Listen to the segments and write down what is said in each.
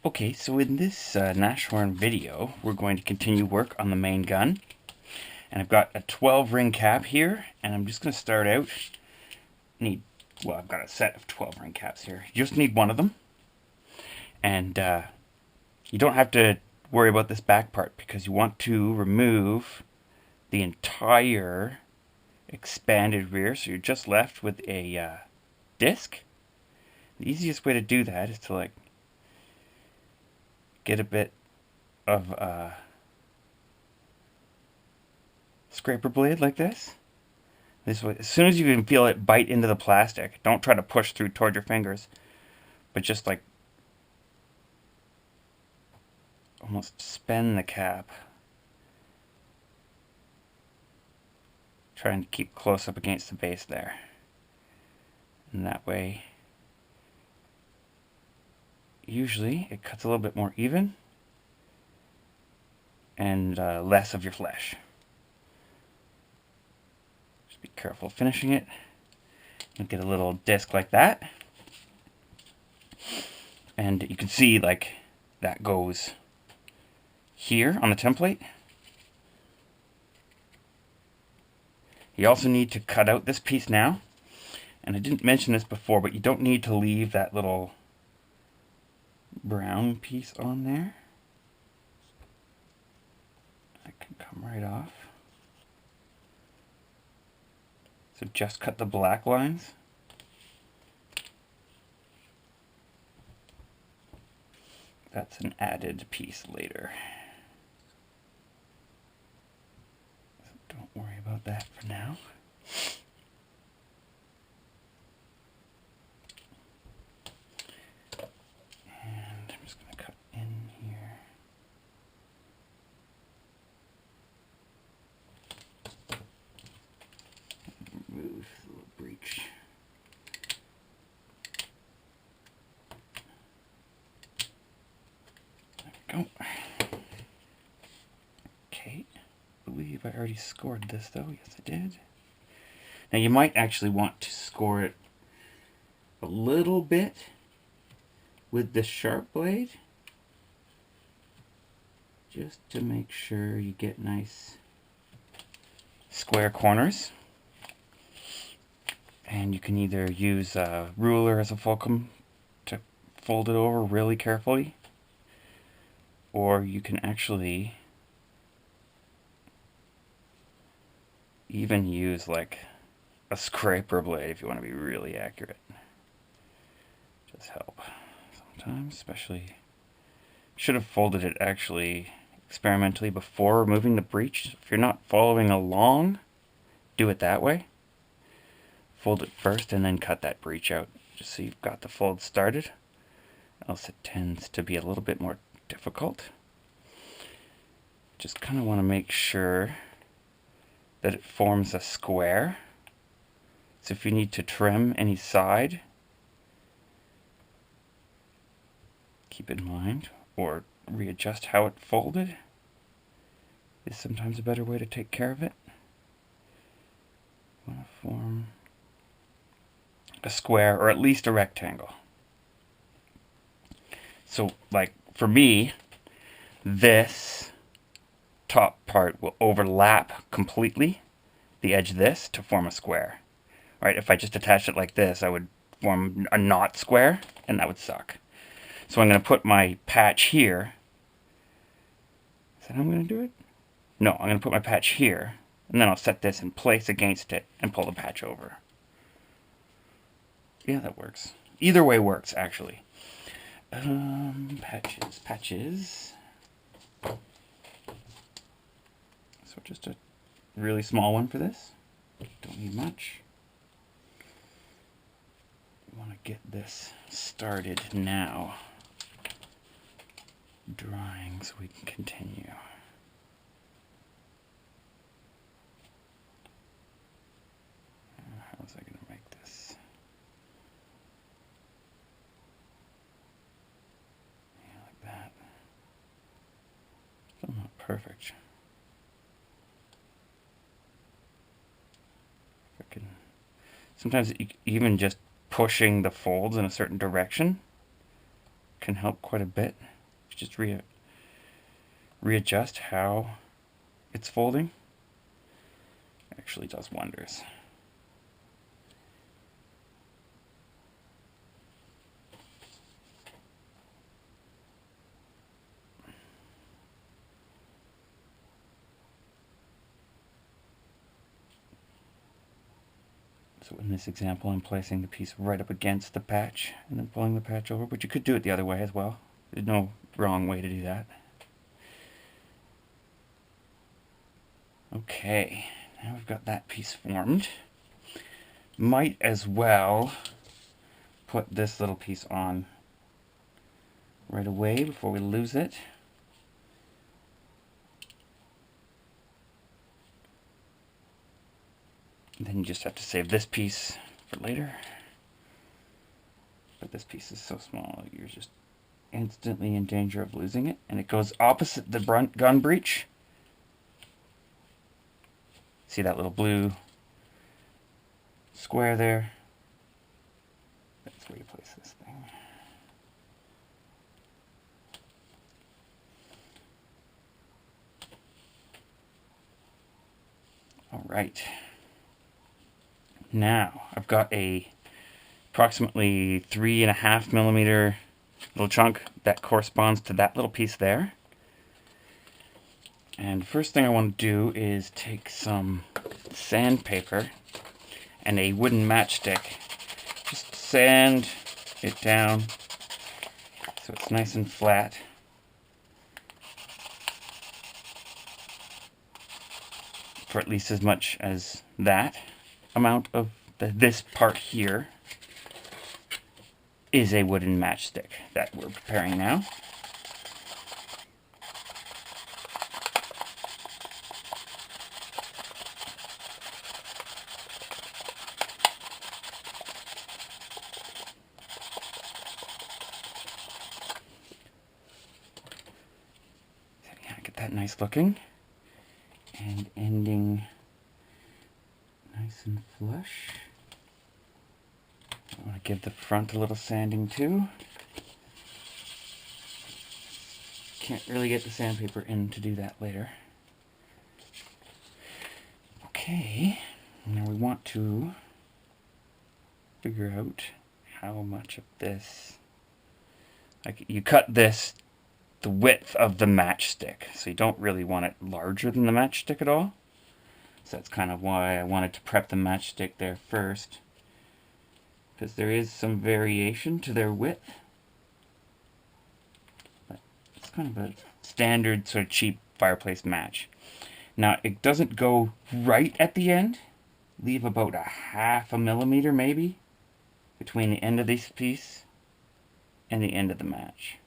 Okay, so in this Nashorn video, we're going to continue work on the main gun. And I've got a 12 ring cap here, and I'm just going to start out. I've got a set of 12 ring caps here. You just need one of them. And you don't have to worry about this back part because you want to remove the entire expanded rear. So you're just left with a disc. The easiest way to do that is to get a bit of scraper blade like this. This way, as soon as you can feel it bite into the plastic, don't try to push through toward your fingers, but just like almost spin the cap, trying to keep close up against the base there, and that way usually it cuts a little bit more even and less of your flesh. Just be careful finishing it. You'll get a little disc like that, and you can see like that goes here on the template. You also need to cut out this piece now, and I didn't mention this before, but you don't need to leave that little brown piece on there. That can come right off. So just cut the black lines. That's an added piece later. So don't worry about that for now. And I'm just going to cut in here. Remove the little breech. There we go. Okay, I believe I already scored this though. Yes, I did. Now you might actually want to score it a little bit with the sharp blade, just to make sure you get nice square corners. And you can either use a ruler as a fulcrum to fold it over really carefully, or you can actually even use like a scraper blade if you want to be really accurate. Just help sometimes, especially. Should have folded it actually experimentally before removing the breech. If you're not following along, do it that way. Fold it first and then cut that breech out, just so you've got the fold started. Else it tends to be a little bit more difficult. Just kind of want to make sure that it forms a square. So if you need to trim any side, keep in mind, or readjust how it folded is sometimes a better way to take care of it. You want to form a square, or at least a rectangle. So like for me, this top part will overlap completely the edge of this to form a square. Right? If I just attached it like this, I would form a not square, and that would suck. So I'm going to put my patch here. Is that how I'm going to do it? No, I'm going to put my patch here, and then I'll set this in place against it and pull the patch over. Yeah, that works. Either way works, actually. Patches. So just a really small one for this. Don't need much. Want to get this started now, drying, so we can continue. How was I going to make this? Yeah, like that. Still not perfect. If I can, sometimes even just pushing the folds in a certain direction can help quite a bit. just readjust how it's folding. It actually does wonders. So in this example, I'm placing the piece right up against the patch and then pulling the patch over, but you could do it the other way as well. There's no wrong way to do that. Okay, now we've got that piece formed. Might as well put this little piece on right away before we lose it. And then you just have to save this piece for later. But this piece is so small, you're just instantly in danger of losing it. And it goes opposite the gun breech. See that little blue square there? That's where you place this thing. All right. Now I've got a approximately 3.5 millimeter little chunk that corresponds to that little piece there. And first thing I want to do is take some sandpaper and a wooden matchstick. Just sand it down so it's nice and flat. For at least as much as that amount of this part here is a wooden matchstick that we're preparing now. So yeah, get that nice looking and ending nice and flush. I want to give the front a little sanding too. Can't really get the sandpaper in to do that later. Okay, now we want to figure out how much of this, like you cut this the width of the matchstick, so you don't really want it larger than the matchstick at all. So that's kind of why I wanted to prep the matchstick there first, because there is some variation to their width. But it's kind of a standard sort of cheap fireplace match. Now it doesn't go right at the end. Leave about a 0.5 millimeter maybe between the end of this piece and the end of the match.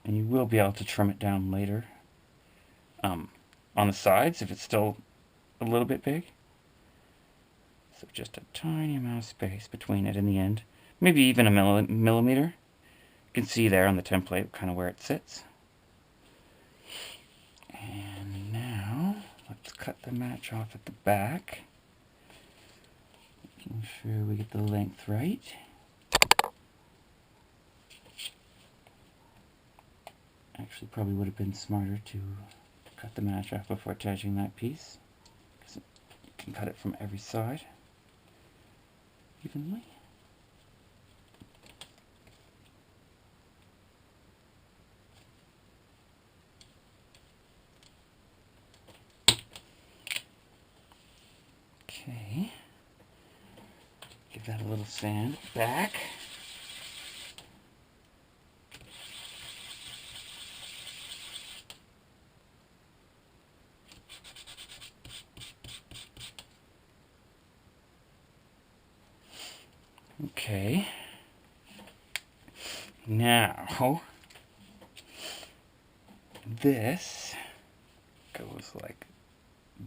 And you will be able to trim it down later on the sides if it's still a little bit big. So just a tiny amount of space between it and the end. Maybe even a millimeter. You can see there on the template kind of where it sits. And now let's cut the match off at the back. Making sure we get the length right. Actually, probably would have been smarter to cut the match off before attaching that piece, because you can cut it from every side evenly. Okay, give that a little sand back. Okay, now this goes like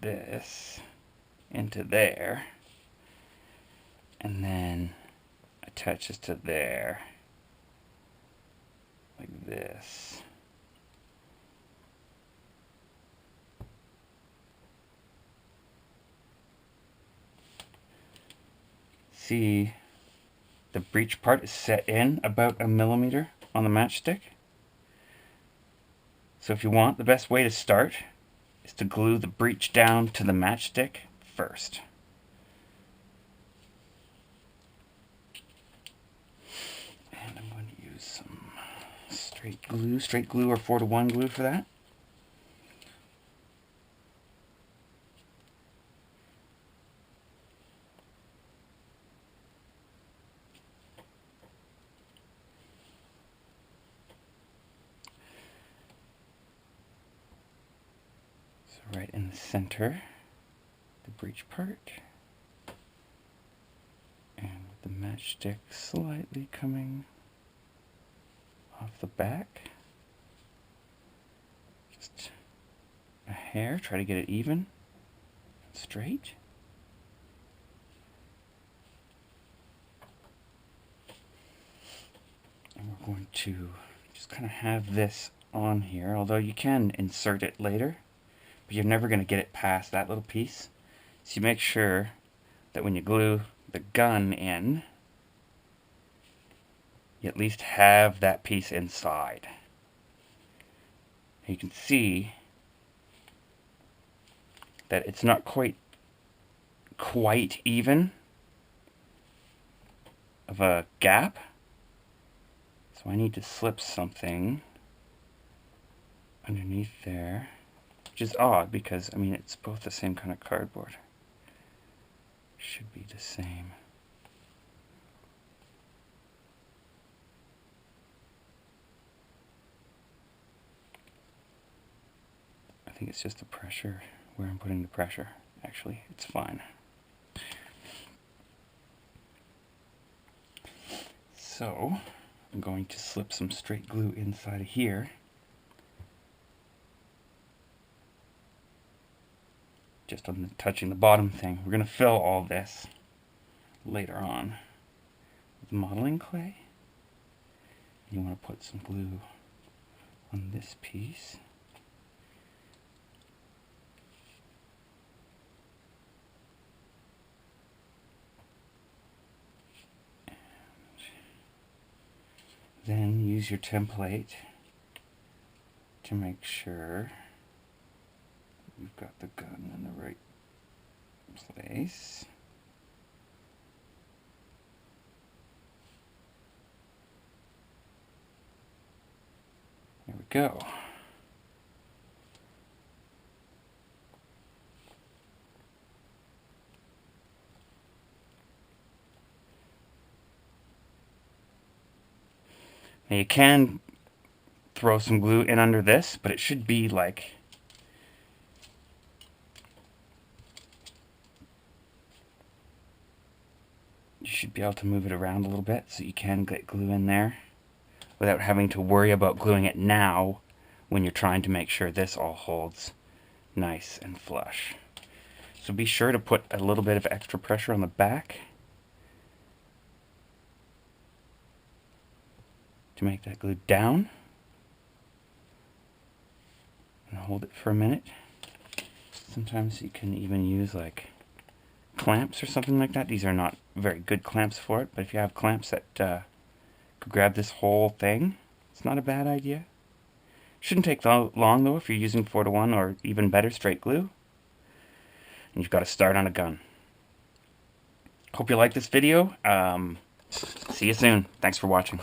this into there, and then attaches to there like this. See, the breech part is set in about 1 millimeter on the matchstick. So if you want, the best way to start is to glue the breech down to the matchstick first. And I'm going to use some straight glue or 4-to-1 glue for that. So right in the center, the breech part, and with the matchstick slightly coming off the back, just a hair, try to get it even, straight. And we're going to just kind of have this on here, although you can insert it later, but you're never going to get it past that little piece. So you make sure that when you glue the gun in, you at least have that piece inside. You can see that it's not quite even of a gap. So I need to slip something underneath there, which is odd because, I mean, it's both the same kind of cardboard. Should be the same. I think it's just the pressure, where I'm putting the pressure. Actually, it's fine. So, I'm going to slip some straight glue inside of here. Just on touching the bottom thing. We're going to fill all this later on with modeling clay. You want to put some glue on this piece. Then use your template to make sure you've got the gun in the right place. There we go. Now you can throw some glue in under this, but it should be like you should be able to move it around a little bit so you can get glue in there without having to worry about gluing it now when you're trying to make sure this all holds nice and flush. So be sure to put a little bit of extra pressure on the back to make that glue down, and hold it for a minute. Sometimes you can even use like clamps or something like that. These are not very good clamps for it, but if you have clamps that could grab this whole thing, it's not a bad idea. Shouldn't take long though if you're using 4-to-1 or even better straight glue. And you've got to start on a gun. Hope you like this video. See you soon. Thanks for watching.